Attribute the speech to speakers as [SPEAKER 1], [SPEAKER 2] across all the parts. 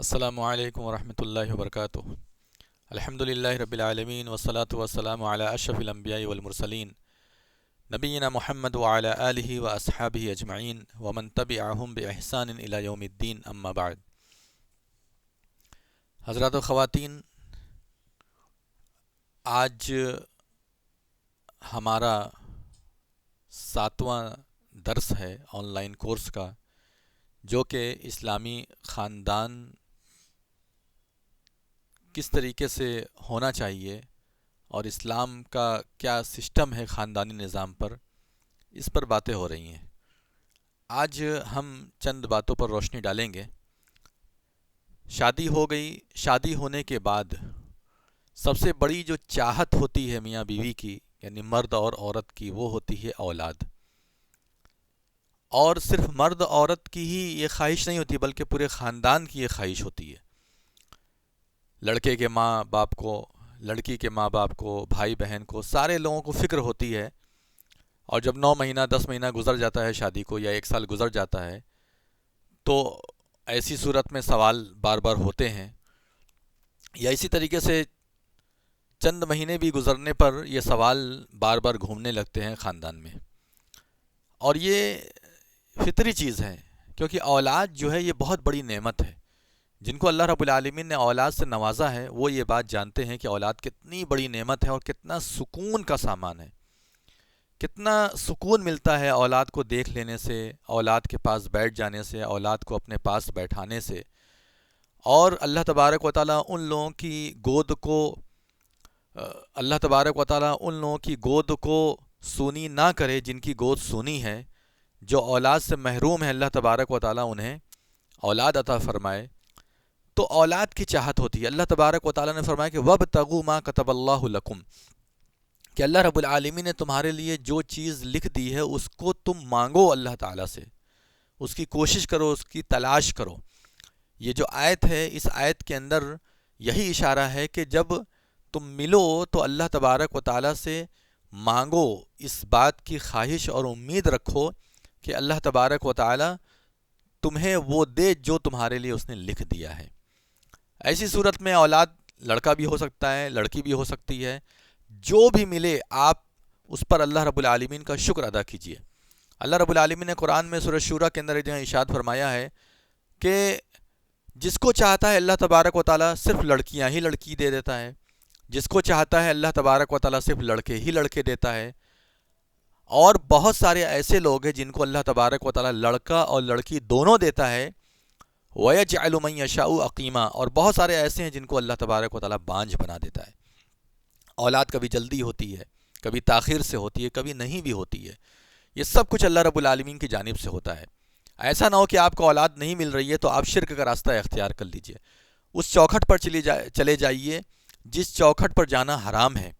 [SPEAKER 1] السلام علیکم ورحمۃ اللہ وبرکاتہ۔ الحمدللہ رب العالمین والصلاة والسلام علی اشرف الانبیاء والمرسلین نبینا محمد وعلی آلہ واصحابہ اجمعین ومن تبعہم باحسان الی یوم الدین، اما بعد۔ حضرات و خواتین، آج ہمارا 7واں درس ہے آن لائن کورس کا، جو کہ اسلامی خاندان کس طریقے سے ہونا چاہیے اور اسلام کا کیا سسٹم ہے خاندانی نظام پر، اس پر باتیں ہو رہی ہیں۔ آج ہم چند باتوں پر روشنی ڈالیں گے۔ شادی ہو گئی، شادی ہونے کے بعد سب سے بڑی جو چاہت ہوتی ہے میاں بیوی کی، یعنی مرد اور عورت کی، وہ ہوتی ہے اولاد۔ اور صرف مرد عورت کی ہی یہ خواہش نہیں ہوتی، بلکہ پورے خاندان کی یہ خواہش ہوتی ہے۔ لڑکے کے ماں باپ کو، لڑکی کے ماں باپ کو، بھائی بہن کو، سارے لوگوں کو فکر ہوتی ہے۔ اور جب 9 مہینہ 10 مہینہ گزر جاتا ہے شادی کو، یا 1 سال گزر جاتا ہے، تو ایسی صورت میں سوال بار بار ہوتے ہیں، یا اسی طریقے سے چند مہینے بھی گزرنے پر یہ سوال بار بار گھومنے لگتے ہیں خاندان میں۔ اور یہ فطری چیز ہے، کیونکہ اولاد جو ہے یہ بہت بڑی نعمت ہے۔ جن کو اللہ رب العالمین نے اولاد سے نوازا ہے، وہ یہ بات جانتے ہیں کہ اولاد کتنی بڑی نعمت ہے اور کتنا سکون کا سامان ہے۔ کتنا سکون ملتا ہے اولاد کو دیکھ لینے سے، اولاد کے پاس بیٹھ جانے سے، اولاد کو اپنے پاس بیٹھانے سے۔ اور اللہ تبارک و تعالیٰ ان لوگوں کی گود کو اللہ تبارک و تعالیٰ ان لوگوں کی گود کو سونی نہ کرے جن کی گود سونی ہے۔ جو اولاد سے محروم ہے، اللہ تبارک و تعالیٰ انہیں اولاد عطا فرمائے۔ تو اولاد کی چاہت ہوتی ہے۔ اللہ تبارک و تعالیٰ نے فرمایا کہ وَابْتَغُوا مَا كَتَبَ اللَّهُ لَكُمْ، کہ اللہ رب العالمین نے تمہارے لیے جو چیز لکھ دی ہے اس کو تم مانگو اللہ تعالیٰ سے، اس کی کوشش کرو، اس کی تلاش کرو۔ یہ جو آیت ہے، اس آیت کے اندر یہی اشارہ ہے کہ جب تم ملو تو اللہ تبارک و تعالیٰ سے مانگو، اس بات کی خواہش اور امید رکھو کہ اللہ تبارک و تعالیٰ تمہیں وہ دے جو تمہارے لیے اس نے لکھ دیا ہے۔ ایسی صورت میں اولاد لڑکا بھی ہو سکتا ہے، لڑکی بھی ہو سکتی ہے، جو بھی ملے آپ اس پر اللہ رب العالمین کا شکر ادا کیجیے۔ اللہ رب العالمین نے قرآن میں سورہ شورى کے اندر ایک جگہ ارشاد فرمایا ہے کہ جس کو چاہتا ہے اللہ تبارک و تعالیٰ صرف لڑکیاں ہی لڑکی دے دیتا ہے، جس کو چاہتا ہے اللہ تبارک و تعالیٰ صرف لڑکے ہی لڑکے دیتا ہے، اور بہت سارے ایسے لوگ ہیں جن کو اللہ تبارک و تعالیٰ لڑکا اور لڑکی دونوں دیتا ہے۔ وَيَجْعَلُ مَن يَشَاءُ عَقِيمًا، اور بہت سارے ایسے ہیں جن کو اللہ تبارک و تعالیٰ بانجھ بنا دیتا ہے۔ اولاد کبھی جلدی ہوتی ہے، کبھی تاخیر سے ہوتی ہے، کبھی نہیں بھی ہوتی ہے۔ یہ سب کچھ اللہ رب العالمین کی جانب سے ہوتا ہے۔ ایسا نہ ہو کہ آپ کو اولاد نہیں مل رہی ہے تو آپ شرک کا راستہ اختیار کر لیجئے، اس چوکھٹ پر چلے جائیے جس چوکھٹ پر جانا حرام ہے،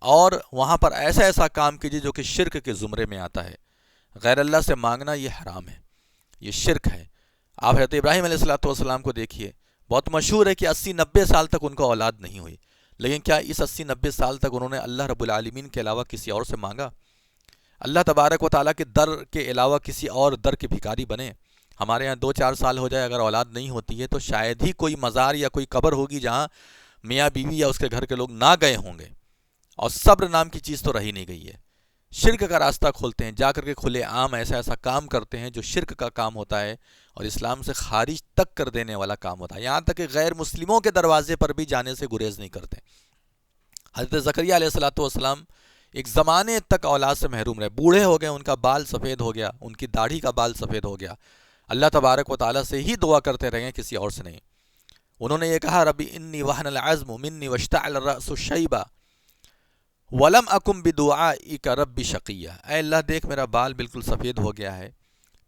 [SPEAKER 1] اور وہاں پر ایسا ایسا کام کیجیے جو کہ شرک کے زمرے میں آتا ہے۔ غیر اللہ سے مانگنا یہ حرام ہے، یہ شرک ہے۔ آپ حضرت ابراہیم علیہ السلام کو دیکھیے، بہت مشہور ہے کہ 80-90 سال تک ان کو اولاد نہیں ہوئی، لیکن کیا اس 80-90 سال تک انہوں نے اللہ رب العالمین کے علاوہ کسی اور سے مانگا؟ اللہ تبارک و تعالیٰ کے در کے علاوہ کسی اور در کے بھکاری بنے؟ ہمارے ہاں 2-4 سال ہو جائے اگر اولاد نہیں ہوتی ہے تو شاید ہی کوئی مزار یا کوئی قبر ہوگی جہاں میاں بیوی یا اس کے گھر کے لوگ نہ گئے ہوں گے۔ اور صبر نام کی چیز تو رہی نہیں گئی ہے۔ شرک کا راستہ کھولتے ہیں، جا کر کے کھلے عام ایسا ایسا کام کرتے ہیں جو شرک کا کام ہوتا ہے اور اسلام سے خارج تک کر دینے والا کام ہوتا ہے۔ یہاں تک کہ غیر مسلموں کے دروازے پر بھی جانے سے گریز نہیں کرتے۔ حضرت زکریا علیہ السلام ایک زمانے تک اولاد سے محروم رہے، بوڑھے ہو گئے، ان کا بال سفید ہو گیا، ان کی داڑھی کا بال سفید ہو گیا، اللہ تبارک و تعالیٰ سے ہی دعا کرتے رہے، کسی اور سے نہیں۔ انہوں نے یہ کہا ربی انی وہن العظم منی واشتعل الرأس شیبا ولم اکم بدعائک رب شقیہ، اے اللہ دیکھ میرا بال بالکل سفید ہو گیا ہے،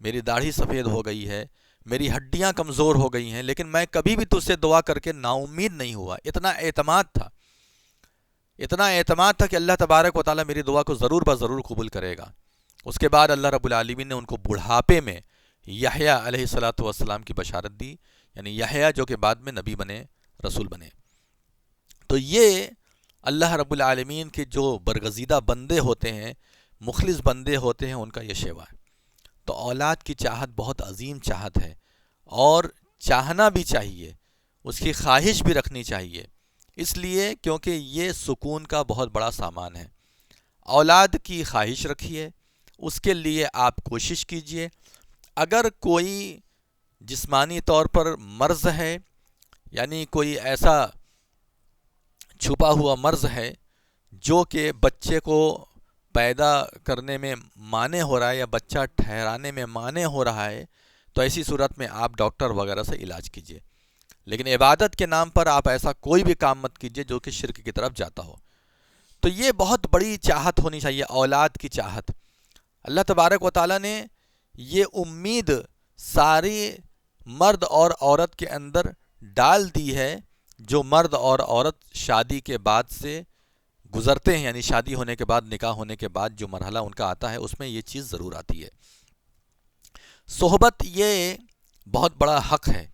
[SPEAKER 1] میری داڑھی سفید ہو گئی ہے، میری ہڈیاں کمزور ہو گئی ہیں، لیکن میں کبھی بھی تجھ سے دعا کر کے نا امید نہیں ہوا۔ اتنا اعتماد تھا، اتنا اعتماد تھا کہ اللہ تبارک و تعالیٰ میری دعا کو ضرور بضرور قبول کرے گا۔ اس کے بعد اللہ رب العالمین نے ان کو بڑھاپے میں یحییٰ علیہ السلام کی بشارت دی، یعنی یحییٰ جو کہ بعد میں نبی بنے، رسول بنے۔ تو یہ اللہ رب العالمین کے جو برگزیدہ بندے ہوتے ہیں، مخلص بندے ہوتے ہیں، ان کا یہ شیوا ہے۔ تو اولاد کی چاہت بہت عظیم چاہت ہے، اور چاہنا بھی چاہیے۔ اس کی خواہش بھی رکھنی چاہیے، اس لیے کیونکہ یہ سکون کا بہت بڑا سامان ہے۔ اولاد کی خواہش رکھیے، اس کے لیے آپ کوشش کیجئے۔ اگر کوئی جسمانی طور پر مرض ہے، یعنی کوئی ایسا چھپا ہوا مرض ہے جو کہ بچے کو پیدا کرنے میں مانع ہو رہا ہے یا بچہ ٹھہرانے میں مانع ہو رہا ہے، تو ایسی صورت میں آپ ڈاکٹر وغیرہ سے علاج کیجئے، لیکن عبادت کے نام پر آپ ایسا کوئی بھی کام مت کیجئے جو کہ شرک کی طرف جاتا ہو۔ تو یہ بہت بڑی چاہت ہونی چاہیے، اولاد کی چاہت۔ اللہ تبارک و تعالیٰ نے یہ امید ساری مرد اور عورت کے اندر ڈال دی ہے، جو مرد اور عورت شادی کے بعد سے گزرتے ہیں، یعنی شادی ہونے کے بعد، نکاح ہونے کے بعد جو مرحلہ ان کا آتا ہے، اس میں یہ چیز ضرور آتی ہے۔ صحبت یہ بہت بڑا حق ہے،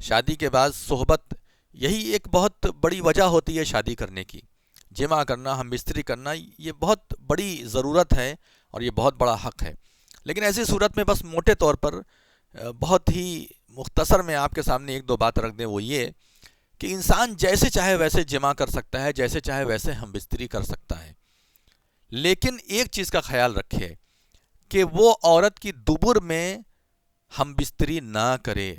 [SPEAKER 1] شادی کے بعد صحبت یہی ایک بہت بڑی وجہ ہوتی ہے شادی کرنے کی۔ جمع کرنا، ہم بستری کرنا، یہ بہت بڑی ضرورت ہے اور یہ بہت بڑا حق ہے۔ لیکن ایسی صورت میں بس موٹے طور پر بہت ہی مختصر میں آپ کے سامنے ایک دو بات رکھ دیں، وہ یہ کہ انسان جیسے چاہے ویسے جمع کر سکتا ہے، جیسے چاہے ویسے ہم بستری کر سکتا ہے، لیکن ایک چیز کا خیال رکھے کہ وہ عورت کی دبر میں ہم بستری نہ کرے۔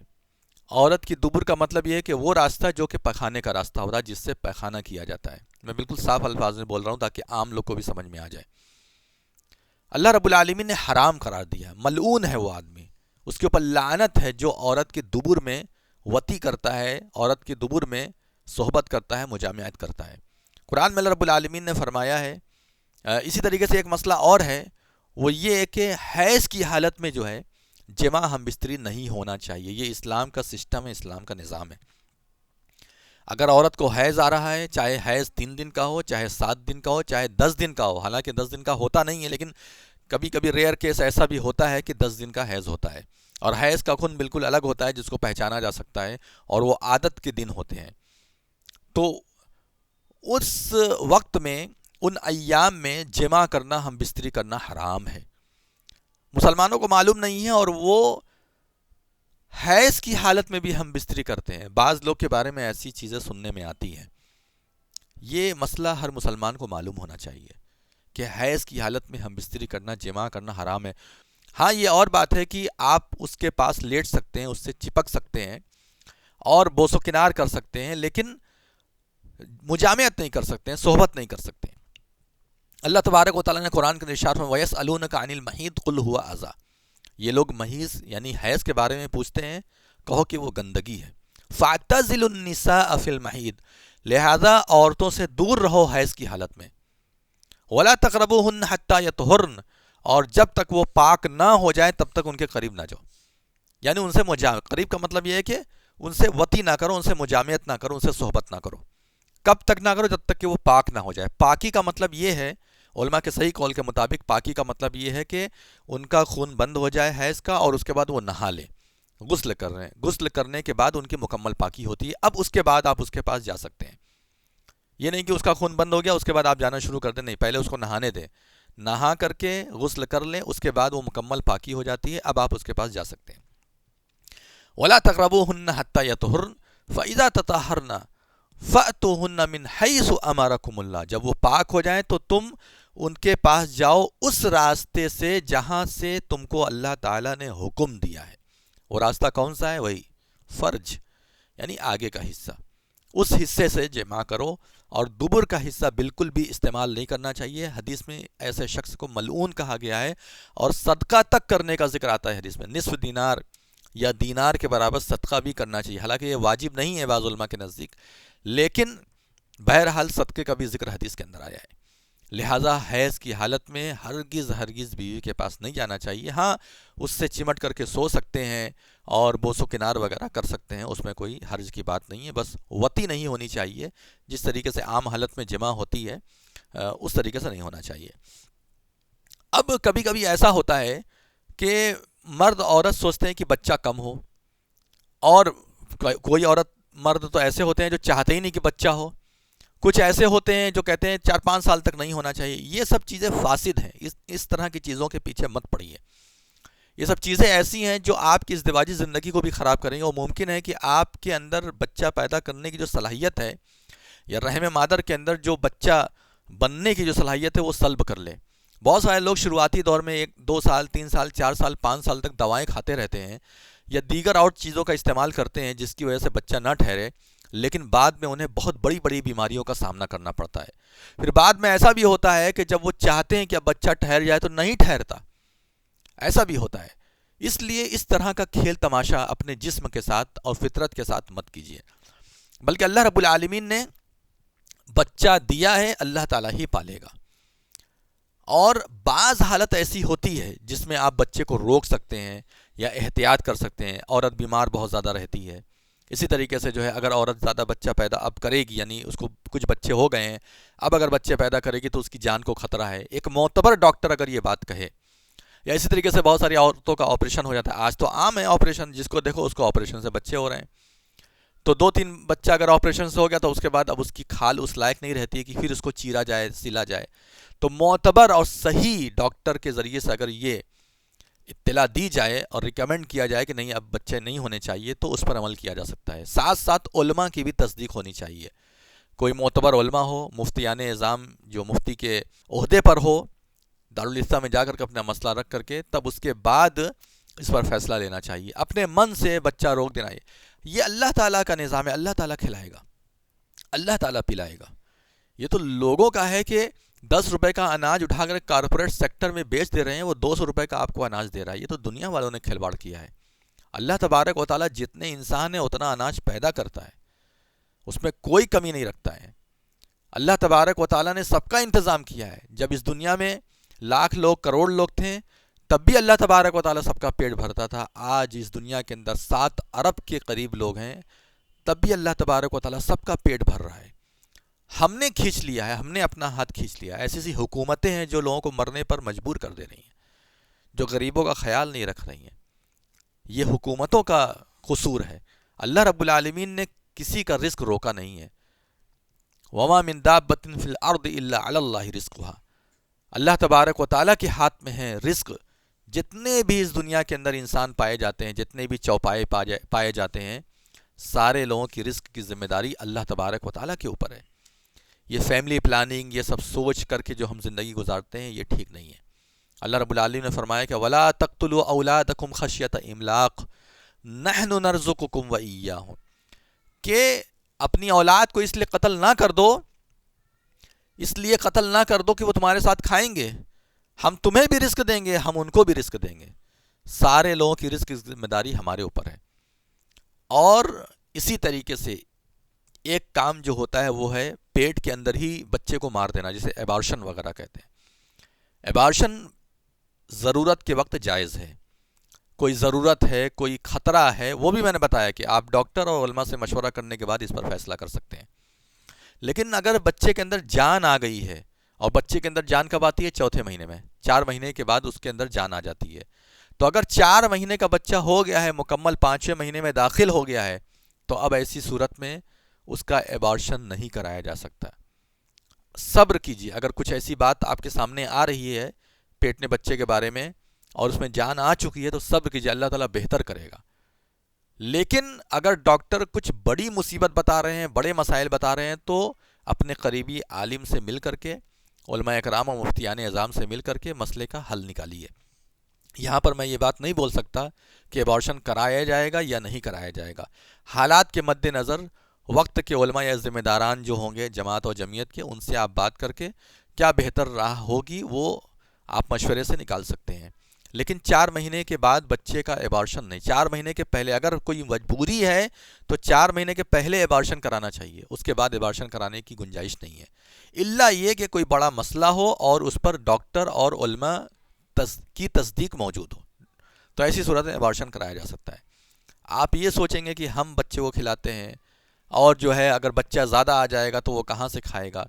[SPEAKER 1] عورت کی دبر کا مطلب یہ ہے کہ وہ راستہ جو کہ پخانے کا راستہ ہوتا ہے، جس سے پخانہ کیا جاتا ہے۔ میں بالکل صاف الفاظ میں بول رہا ہوں تاکہ عام لوگ کو بھی سمجھ میں آ جائے۔ اللہ رب العالمین نے حرام قرار دیا، ملعون ہے وہ آدمی، اس کے اوپر لعنت ہے جو عورت کی دبر میں وطی کرتا ہے، عورت کی دبر میں صحبت کرتا ہے، مجامعت کرتا ہے۔ قرآن میں اللہ رب العالمین نے فرمایا ہے۔ اسی طریقے سے ایک مسئلہ اور ہے، وہ یہ ہے کہ حیض کی حالت میں جو ہے جمع ہم بستری نہیں ہونا چاہیے۔ یہ اسلام کا سسٹم ہے، اسلام کا نظام ہے۔ اگر عورت کو حیض آ رہا ہے، چاہے حیض 3 دن کا ہو، چاہے 7 دن کا ہو، چاہے 10 دن کا ہو، حالانکہ 10 دن کا ہوتا نہیں ہے، لیکن کبھی کبھی ریئر کیس ایسا بھی ہوتا ہے کہ 10 دن کا حیض ہوتا ہے، اور حیض کا خون بالکل الگ ہوتا ہے جس کو پہچانا جا سکتا ہے، اور وہ عادت کے دن ہوتے ہیں۔ تو اس وقت میں، ان ایام میں جمع کرنا، ہم بستری کرنا حرام ہے۔ مسلمانوں کو معلوم نہیں ہے اور وہ حیض کی حالت میں بھی ہم بستری کرتے ہیں۔ بعض لوگ کے بارے میں ایسی چیزیں سننے میں آتی ہیں۔ یہ مسئلہ ہر مسلمان کو معلوم ہونا چاہیے کہ حیض کی حالت میں ہم بستری کرنا، جمع کرنا حرام ہے۔ ہاں، یہ اور بات ہے کہ آپ اس کے پاس لیٹ سکتے ہیں، اس سے چپک سکتے ہیں اور بوس و کنار کر سکتے ہیں، لیکن مجامعت نہیں کر سکتے ہیں، صحبت نہیں کر سکتے ہیں۔ اللہ تبارک و تعالیٰ نے قرآن کے ارشاد میں وَيَسْأَلُونَكَ عَنِ الْمَحِيضِ قُلْ هُوَ أَذًى، یہ لوگ محیض یعنی حیض کے بارے میں پوچھتے ہیں، کہو کہ وہ گندگی ہے۔ فَاعْتَزِلُوا النِّسَاءَ فِي الْمَحِيضِ، لہذا عورتوں سے دور رہو حیض کی حالت میں۔ وَلَا تَقْرَبُوهُنَّ حَتَّى يَطْهُرْنَ، اور جب تک وہ پاک نہ ہو جائیں تب تک ان کے قریب نہ جاؤ، یعنی ان سے قریب کا مطلب یہ ہے کہ ان سے وطی نہ کرو، ان سے مجامعت نہ کرو، ان سے صحبت نہ کرو۔ کب تک نہ کرو؟ جب تک کہ وہ پاک نہ ہو جائے۔ پاکی کا مطلب یہ ہے، علماء کے صحیح قول کے مطابق پاکی کا مطلب یہ ہے کہ ان کا خون بند ہو جائے حیض کا، اور اس کے بعد وہ نہا لیں، غسل کر رہے ہیں، غسل کرنے کے بعد ان کی مکمل پاکی ہوتی ہے۔ اب اس کے بعد آپ اس کے پاس جا سکتے ہیں۔ یہ نہیں کہ اس کا خون بند ہو گیا اس کے بعد آپ جانا شروع کر دیں، نہیں، پہلے اس کو نہانے دیں، نہا کر کے غسل کر لیں، اس کے بعد وہ مکمل پاکی ہو جاتی ہے، اب آپ اس کے پاس جا سکتے ہیں۔ وَلَا تَقْرَبُوهُنَّ حَتَّى يَطْهُرْنَ فَإِذَا تَطَهَّرْنَ فَأْتُوهُنَّ مِنْ حَيْثُ أَمَرَكُمُ اللَّهُ، جب وہ پاک ہو جائیں تو تم ان کے پاس جاؤ اس راستے سے جہاں سے تم کو اللہ تعالیٰ نے حکم دیا ہے۔ وہ راستہ کون سا ہے؟ وہی فرج، یعنی آگے کا حصہ، اس حصے سے جمع کرو، اور دبر کا حصہ بالکل بھی استعمال نہیں کرنا چاہیے۔ حدیث میں ایسے شخص کو ملعون کہا گیا ہے، اور صدقہ تک کرنے کا ذکر آتا ہے حدیث میں، نصف دینار یا دینار کے برابر صدقہ بھی کرنا چاہیے، حالانکہ یہ واجب نہیں ہے بعض علماء کے نزدیک، لیکن بہرحال صدقے کا بھی ذکر حدیث کے اندر آیا ہے۔ لہٰذا حیض کی حالت میں ہرگز بیوی کے پاس نہیں جانا چاہیے۔ ہاں، اس سے چمٹ کر کے سو سکتے ہیں اور بوس و کنار وغیرہ کر سکتے ہیں، اس میں کوئی حرج کی بات نہیں ہے، بس وطی نہیں ہونی چاہیے، جس طریقے سے عام حالت میں جمع ہوتی ہے اس طریقے سے نہیں ہونا چاہیے۔ اب کبھی کبھی ایسا ہوتا ہے کہ مرد عورت سوچتے ہیں کہ بچہ کم ہو، اور کوئی عورت مرد تو ایسے ہوتے ہیں جو چاہتے ہی نہیں کہ بچہ ہو، کچھ ایسے ہوتے ہیں جو کہتے ہیں 4-5 سال تک نہیں ہونا چاہیے۔ یہ سب چیزیں فاسد ہیں، اس طرح کی چیزوں کے پیچھے مت پڑیے۔ یہ سب چیزیں ایسی ہیں جو آپ کی ازدواجی زندگی کو بھی خراب کریں گے، اور ممکن ہے کہ آپ کے اندر بچہ پیدا کرنے کی جو صلاحیت ہے، یا رحم مادر کے اندر جو بچہ بننے کی جو صلاحیت ہے وہ سلب کر لے۔ بہت سارے لوگ شروعاتی دور میں 2 سال 3 سال 4 سال 5 سال تک دوائیں کھاتے رہتے ہیں یا دیگر اور چیزوں کا استعمال کرتے ہیں جس کی وجہ سے بچہ نہ ٹھہرے، لیکن بعد میں انہیں بہت بڑی بڑی بیماریوں کا سامنا کرنا پڑتا ہے۔ پھر بعد میں ایسا بھی ہوتا ہے کہ جب وہ چاہتے ہیں کہ اب بچہ ٹھہر جائے تو نہیں ٹھہرتا، ایسا بھی ہوتا ہے۔ اس لیے اس طرح کا کھیل تماشا اپنے جسم کے ساتھ اور فطرت کے ساتھ مت کیجیے، بلکہ اللہ رب العالمین نے بچہ دیا ہے، اللہ تعالیٰ ہی پالے گا۔ اور بعض حالت ایسی ہوتی ہے جس میں آپ بچے کو روک سکتے ہیں یا احتیاط کر سکتے ہیں۔ عورت بیمار بہت زیادہ رہتی ہے، اسی طریقے سے جو ہے اگر عورت زیادہ بچہ پیدا اب کرے گی، یعنی اس کو کچھ بچے ہو گئے ہیں، اب اگر بچے پیدا کرے گی تو اس کی جان کو خطرہ ہے، ایک معتبر ڈاکٹر اگر یہ بات کہے، یا اسی طریقے سے بہت ساری عورتوں کا آپریشن ہو جاتا ہے، آج تو عام ہے آپریشن، جس کو دیکھو اس کو آپریشن سے بچے ہو رہے ہیں، تو 2-3 بچہ اگر آپریشن سے ہو گیا تو اس کے بعد اب اس کی کھال اس لائق نہیں رہتی کہ پھر اس کو چیرا جائے، سلا جائے۔ تو معتبر اور صحیح ڈاکٹر کے ذریعے سے اگر یہ اطلاع دی جائے اور ریکمینڈ کیا جائے کہ نہیں اب بچے نہیں ہونے چاہیے تو اس پر عمل کیا جا سکتا ہے۔ ساتھ ساتھ علماء کی بھی تصدیق ہونی چاہیے، کوئی معتبر علماء ہو، مفتیان اعظام جو مفتی کے عہدے پر ہو، دارالفتہ میں جا کر کے اپنا مسئلہ رکھ کر کے تب اس کے بعد اس پر فیصلہ لینا چاہیے۔ اپنے من سے بچہ روک دینا، یہ اللہ تعالیٰ کا نظام ہے، اللہ تعالیٰ کھلائے گا، اللہ تعالیٰ پلائے گا۔ یہ تو لوگوں کا ہے کہ 10 روپے کا اناج اٹھا کر کارپوریٹ سیکٹر میں بیچ دے رہے ہیں، وہ 200 روپے کا آپ کو اناج دے رہا ہے۔ یہ تو دنیا والوں نے کھلواڑ کیا ہے۔ اللہ تبارک و تعالیٰ جتنے انسان ہیں اتنا اناج پیدا کرتا ہے، اس میں کوئی کمی نہیں رکھتا ہے۔ اللہ تبارک و تعالیٰ نے سب کا انتظام کیا ہے۔ جب اس دنیا میں لاکھ لوگ، کروڑ لوگ تھے، تب بھی اللہ تبارک و تعالیٰ سب کا پیٹ بھرتا تھا۔ آج اس دنیا کے اندر 7 ارب کے قریب لوگ ہیں، تب بھی اللہ تبارک و تعالیٰ سب کا پیٹ بھر رہا ہے۔ ہم نے کھینچ لیا ہے، ہم نے اپنا ہاتھ کھینچ لیا ہے۔ ایسی ایسی حکومتیں ہیں جو لوگوں کو مرنے پر مجبور کر دے رہی ہیں، جو غریبوں کا خیال نہیں رکھ رہی ہیں۔ یہ حکومتوں کا قصور ہے۔ اللہ رب العالمین نے کسی کا رزق روکا نہیں ہے۔ وَمَا مِن دَابَّةٍ فِي الْأَرْضِ إِلَّا عَلَى اللَّهِ رِزْقُهَا، اللہ تبارک و تعالیٰ کے ہاتھ میں ہے رزق۔ جتنے بھی اس دنیا کے اندر انسان پائے جاتے ہیں، جتنے بھی چوپائے پائے جاتے ہیں، سارے لوگوں کی رزق کی ذمہ داری اللہ تبارک و تعالیٰ کے اوپر ہے۔ یہ فیملی پلاننگ، یہ سب سوچ کر کے جو ہم زندگی گزارتے ہیں، یہ ٹھیک نہیں ہے۔ اللہ رب العالمین نے فرمایا کہ وَلَا تَقْتُلُوا أَوْلَادَكُمْ خَشْيَةَ إِمْلَاقٍ نَحْنُ نَرْزُقُكُمْ وَإِيَّاهُمْ، کہ اپنی اولاد کو اس لیے قتل نہ کر دو، اس لیے قتل نہ کر دو کہ وہ تمہارے ساتھ کھائیں گے، ہم تمہیں بھی رزق دیں گے، ہم ان کو بھی رزق دیں گے۔ سارے لوگوں کی رزق کی ذمہ داری ہمارے اوپر ہے۔ اور اسی طریقے سے ایک کام جو ہوتا ہے وہ ہے پیٹ کے اندر ہی بچے کو مار دینا، جسے ایبارشن وغیرہ کہتے ہیں۔ ایبارشن ضرورت کے وقت جائز ہے، کوئی ضرورت ہے، کوئی خطرہ ہے، وہ بھی میں نے بتایا کہ آپ ڈاکٹر اور علماء سے مشورہ کرنے کے بعد اس پر فیصلہ کر سکتے ہیں۔ لیکن اگر بچے کے اندر جان آ گئی ہے، اور بچے کے اندر جان کب آتی ہے؟ 4تھے مہینے میں، 4 مہینے کے بعد اس کے اندر جان آ جاتی ہے۔ تو اگر 4 مہینے کا بچہ ہو گیا ہے، مکمل 5ویں مہینے میں داخل ہو گیا ہے، تو اب ایسی صورت میں اس کا ایبارشن نہیں کرایا جا سکتا۔ صبر کیجیے، اگر کچھ ایسی بات آپ کے سامنے آ رہی ہے پیٹ میں بچے کے بارے میں اور اس میں جان آ چکی ہے تو صبر کیجیے، اللہ تعالیٰ بہتر کرے گا۔ لیکن اگر ڈاکٹر کچھ بڑی مصیبت بتا رہے ہیں، بڑے مسائل بتا رہے ہیں، تو اپنے قریبی عالم سے مل کر کے، علماء اکرام اور مفتیان اعظام سے مل کر کے مسئلے کا حل نکالیے۔ یہاں پر میں یہ بات نہیں بول سکتا کہ ایبارشن کرایا جائے گا یا نہیں کرایا جائے گا۔ حالات کے مد نظر وقت کے علماء یا ذمہ داران جو ہوں گے جماعت اور جمعیت کے، ان سے آپ بات کر کے کیا بہتر راہ ہوگی وہ آپ مشورے سے نکال سکتے ہیں۔ لیکن 4 مہینے کے بعد بچے کا ایبارشن نہیں، 4 مہینے کے پہلے اگر کوئی مجبوری ہے تو 4 مہینے کے پہلے ایبارشن کرانا چاہیے، اس کے بعد ایبارشن کرانے کی گنجائش نہیں ہے، الا یہ کہ کوئی بڑا مسئلہ ہو اور اس پر ڈاکٹر اور علماء کی تصدیق موجود ہو، تو ایسی صورت میں ایبارشن کرایا جا سکتا ہے۔ آپ یہ سوچیں گے کہ ہم بچے کو کھلاتے ہیں اور جو ہے اگر بچہ زیادہ آ جائے گا تو وہ کہاں سے کھائے گا،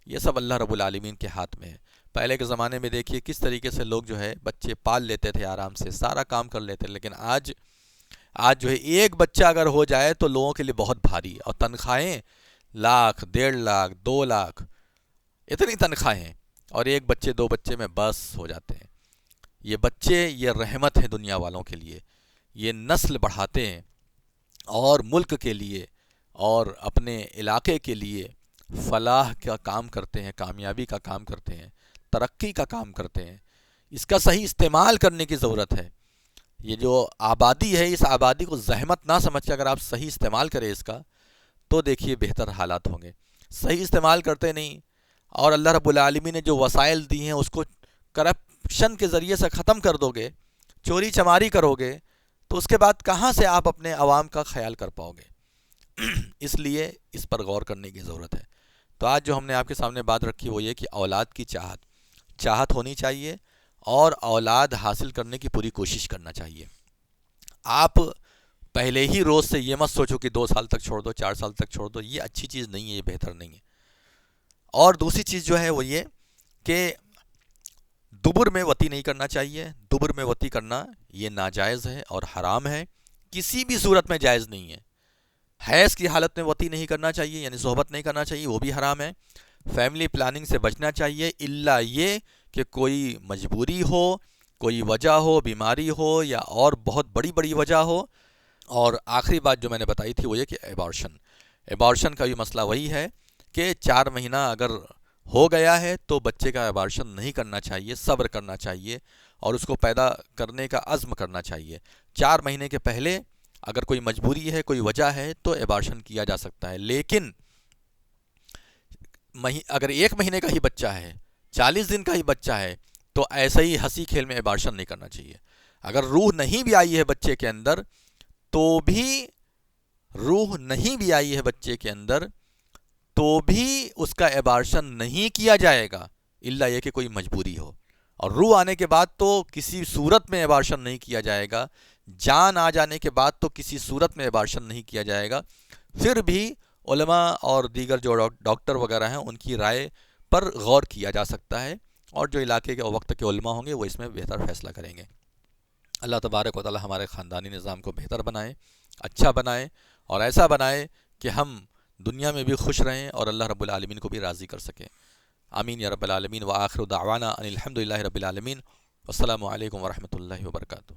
[SPEAKER 1] یہ سب اللہ رب العالمین کے ہاتھ میں ہے۔ پہلے کے زمانے میں دیکھیے کس طریقے سے لوگ جو ہے بچے پال لیتے تھے، آرام سے سارا کام کر لیتے، لیکن آج جو ہے ایک بچہ اگر ہو جائے تو لوگوں کے لیے بہت بھاری ہے، اور تنخواہیں 1,00,000 1,50,000 2,00,000 اتنی تنخواہیں ہیں، اور ایک بچے 2 بچے میں بس ہو جاتے ہیں۔ یہ بچے یہ رحمت ہے دنیا والوں کے لیے، یہ نسل بڑھاتے ہیں اور ملک کے لیے اور اپنے علاقے کے لیے فلاح کا کام کرتے ہیں، کامیابی کا کام کرتے ہیں، ترقی کا کام کرتے ہیں۔ اس کا صحیح استعمال کرنے کی ضرورت ہے۔ یہ جو آبادی ہے، اس آبادی کو زحمت نہ سمجھ کے اگر آپ صحیح استعمال کریں اس کا، تو دیکھیے بہتر حالات ہوں گے۔ صحیح استعمال کرتے نہیں، اور اللہ رب العالمین نے جو وسائل دی ہیں اس کو کرپشن کے ذریعے سے ختم کر دو گے، چوری چماری کرو گے، تو اس کے بعد کہاں سے آپ اپنے عوام کا خیال کر پاؤ گے؟ اس لیے اس پر غور کرنے کی ضرورت ہے۔ تو آج جو ہم نے آپ کے سامنے بات رکھی وہ یہ کہ اولاد کی چاہت ہونی چاہیے، اور اولاد حاصل کرنے کی پوری کوشش کرنا چاہیے۔ آپ پہلے ہی روز سے یہ مت سوچو کہ 2 سال تک چھوڑ دو، 4 سال تک چھوڑ دو، یہ اچھی چیز نہیں ہے، یہ بہتر نہیں ہے۔ اور دوسری چیز جو ہے وہ یہ کہ دبر میں وطی نہیں کرنا چاہیے۔ دبر میں وطی کرنا یہ ناجائز ہے اور حرام ہے، کسی بھی صورت میں جائز نہیں ہے۔ حیض کی حالت میں وطی نہیں کرنا چاہیے، یعنی صحبت نہیں کرنا چاہیے، وہ بھی حرام ہے۔ فیملی پلاننگ سے بچنا چاہیے، الا یہ کہ کوئی مجبوری ہو، کوئی وجہ ہو، بیماری ہو، یا اور بہت بڑی بڑی وجہ ہو۔ اور آخری بات جو میں نے بتائی تھی وہ یہ کہ ایبارشن کا بھی مسئلہ وہی ہے کہ 4 مہینہ اگر ہو گیا ہے تو بچے کا ایبارشن نہیں کرنا چاہیے، صبر کرنا چاہیے اور اس کو پیدا کرنے کا عزم کرنا چاہیے۔ 4 مہینے کے پہلے اگر کوئی مجبوری ہے، کوئی وجہ ہے، تو ایبارشن کیا جا سکتا ہے، لیکن اگر 1 مہینے کا ہی بچہ ہے، 40 دن کا ہی بچہ ہے، تو ایسے ہی ہنسی کھیل میں ایبارشن نہیں کرنا چاہیے۔ اگر روح نہیں بھی آئی ہے بچے کے اندر، تو بھی اس کا ایبارشن نہیں کیا جائے گا، الا یہ کہ کوئی مجبوری ہو۔ اور روح آنے کے بعد تو کسی صورت میں ایبارشن نہیں کیا جائے گا، جان آ جانے کے بعد تو کسی صورت میں ایبارشن نہیں کیا جائے گا۔ پھر بھی علماء اور دیگر جو ڈاکٹر وغیرہ ہیں ان کی رائے پر غور کیا جا سکتا ہے، اور جو علاقے کے وقت کے علماء ہوں گے وہ اس میں بہتر فیصلہ کریں گے۔ اللہ تبارک و تعالی ہمارے خاندانی نظام کو بہتر بنائے، اچھا بنائے، اور ایسا بنائے کہ ہم دنیا میں بھی خوش رہیں اور اللہ رب العالمین کو بھی راضی کر سکیں۔ آمین یا رب العالمین۔ وآخر دعوانا ان الحمد للہ رب العالمین۔ والسلام علیکم ورحمۃ اللہ وبرکاتہ۔